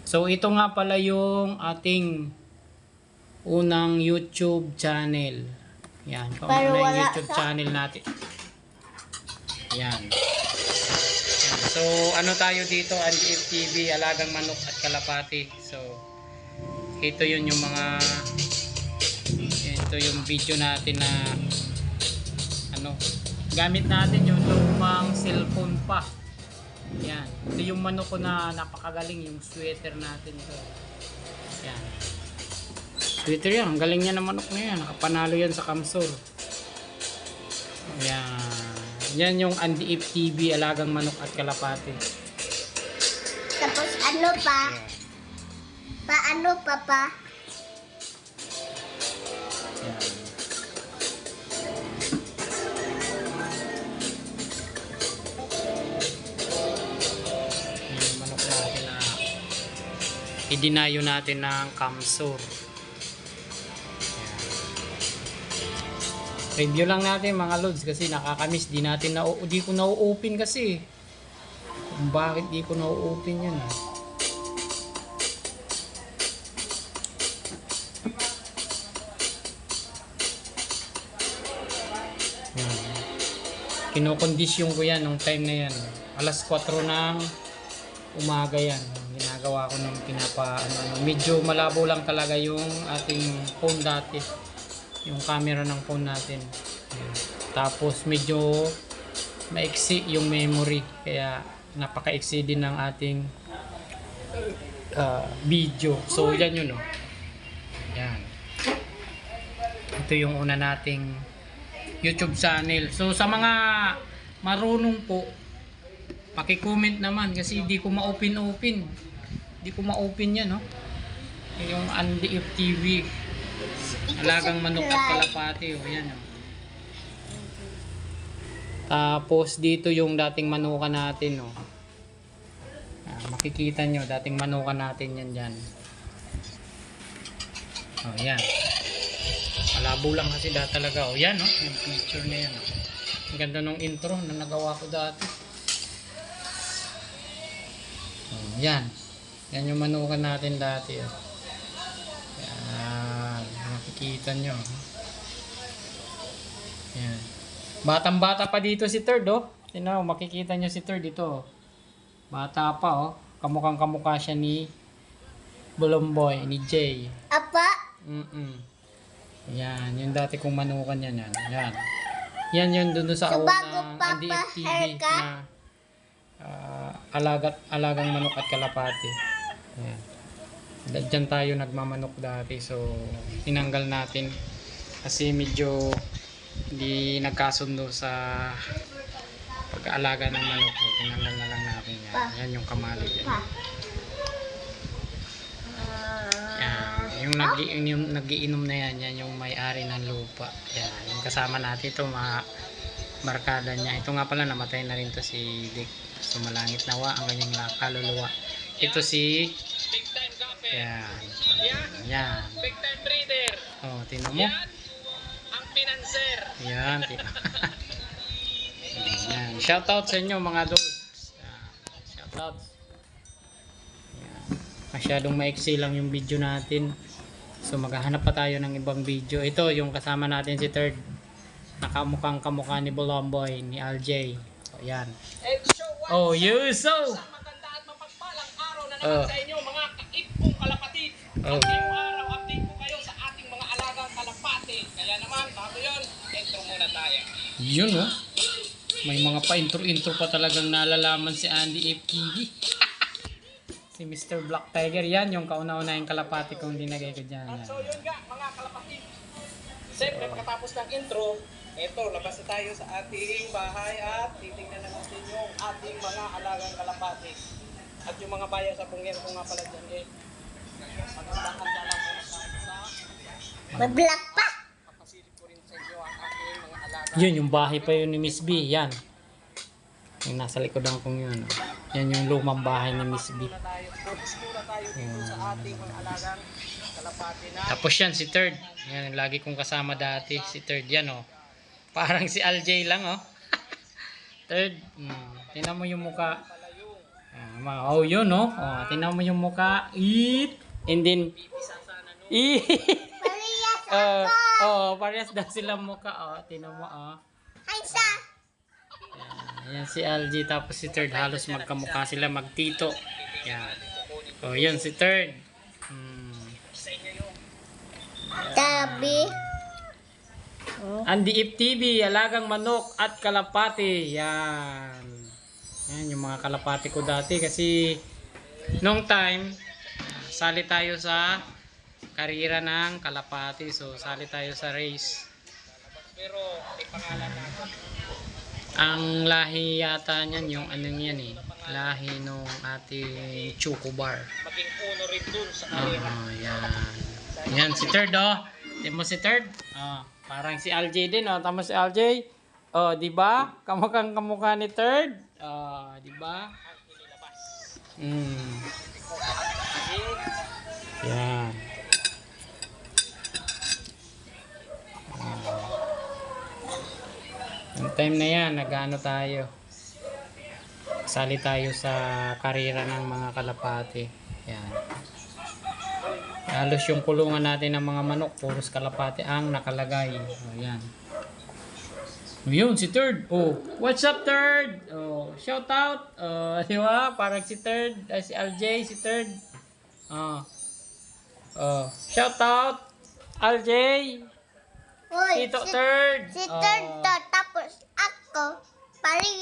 So ito nga pala yung ating unang YouTube channel. Yan, kung ano yung YouTube channel natin. Yan. So ano tayo dito, Andy F TV, Alagang Manok at Kalapati. So ito yun yung mga, ito yung video natin na ano, gamit natin yung lumang cellphone pa. Yan, ito yung manok ko na napakagaling, yung sweater natin ito. Yan, sweater yan, ang galing niya ng manok na yan, nakapanalo yan sa Kamsur. Yan, yan yung Andy F TV, Alagang Manok at Kalapati. Tapos ano pa? Yan. Paano pa? Yan. Yung manok natin na idinayo natin ng Kamsur. Review lang natin mga lods kasi nakakamiss, di ko na-open kasi kung bakit di ko na-open yan. Kinokondisyon ko yan nung time na yan, alas 4 ng umaga yan, ginagawa ko nung medyo malabo lang talaga yung ating phone dati, yung camera ng phone natin. Tapos medyo maiksi yung memory, kaya napaka-iksi din ng ating video. So yan yun, yan, ito yung una nating YouTube channel. So sa mga marunong po, paki-comment naman kasi di ko ma-open. Di ko ma-open yan, yung Andy F TV, Alagang Manok at Kalapati, yan. Tapos dito yung dating manuka natin, makikita nyo, dating manuka natin yan dyan. Yan. Malabo lang kasi dati talaga. Yan, yung picture na yan. Ang ganda nung intro na nagawa ko dati. Yan. Yan yung manukan natin dati. Yan. Makikita nyo. Yan. Batang-bata pa dito si Third, Tingnan mo, makikita nyo si Third dito. Bata pa, Kamukhang-kamukha siya ni Bulomboy, ni Jay. Apa? Yan, yung dati kong manukan yan. Yan. Yan yun dun sa unang Andy F TV na Alagang Manok at Kalapati. Yan. Diyan tayo nagmamanok dati. So, tinanggal natin kasi medyo hindi nagkasundo sa pag-aalaga ng manok. So, tinanggal na lang natin yan. Yan yung kamali yan. Yung nagiinom na yan yung may-ari ng lupa. Yan, yung kasama natin ito, mga barkada niya. Ito nga pala, namatay na rin to si Dick. Sumalangit nawa ang kanyang kaluluwa. Ito si yan. Yan. Big time breeder. Tingnan mo. Yan ang financer. Yan. Yan. Shout out sa inyo mga dogs. Shout out. Yan. Masyadong maiksi lang yung video natin. So maghahanap pa tayo ng ibang video. Ito yung kasama natin si Third. Nakamukhang kamukha ni Bulomboy, ni LJ. So yan. Yuso! Isang maganda at mapagpalang araw na naman sa inyo mga kaipong kalapatid. At ngayong araw, update ko kayo sa ating mga alagang kalapati. Kaya naman, bago yun, intro muna tayo. Yun, may mga pa-intro pa talagang nalalaman si Andy F TV. Si Mr. Black Tiger, yan yung kauna-una yung kalapati kong dinagay ko dyan. At so yun nga, mga kalapatid. Siyempre, pagkatapos ng intro, ito, labas na tayo sa ating bahay at titingnan na natin yung ating mga alagang kalapati. At yung mga bayan sa pungyan ko nga pala dyan, magandang-handa lang po na tayo sa Mag-black pa. kapasilip ko rin sa inyo ang ating mga alaga. Yun, yung bahay pa yun ni Miss B, yan. Yung nasa likodan kong yun. Yan yung lumang bahay ni Miss B. Focus muna tayo dito sa ating mga alagang kalapati na Tapos yan, si Third. Yan, lagi kong kasama dati. Si Third, yan, Parang si LJ lang, Third. Tingnan mo yung mukha. Oh, yun, no? Oh, tingnan mo yung mukha. Eat. And then, eat. Parehas Parehas daw sila mukha. Oh, tingnan mo, oh. Ay, sa. Ayan si LG, tapos si Third. Halos magkamukha sila, magtito. Yan. Oh, yun si Third. Tabi. Andy If TV, alagang manok at kalapati. Yan. Yan yung mga kalapati ko dati kasi nung time sali tayo sa karira ng kalapati. So sali tayo sa race. Pero may pangalan natin. Ang lahi yata niyan yung anong yan eh. Lahi nung ating Chocobar. Maging uno rin dun sa arena. Yan. Yan si Third, oh. Tingnan mo si Third. Parang si LJ din, oh. Tama si LJ. Oh, di ba? Kamukhang kamukha ni Third. Oh, di ba? Yan. Yung time na yan, nag-ano tayo. Sali tayo sa karera ng mga kalapati. Yan. Halos yung kulungan natin ng mga manok, puros kalapati ang nakalagay. O, yan. O, yun, si Third. Oh, what's up, Third? Oh, shout out. Di ba? Parang si Third, si LJ, si Third. Shout out, LJ. Uy, Tito Third. si Third to, tapos ako, parehas.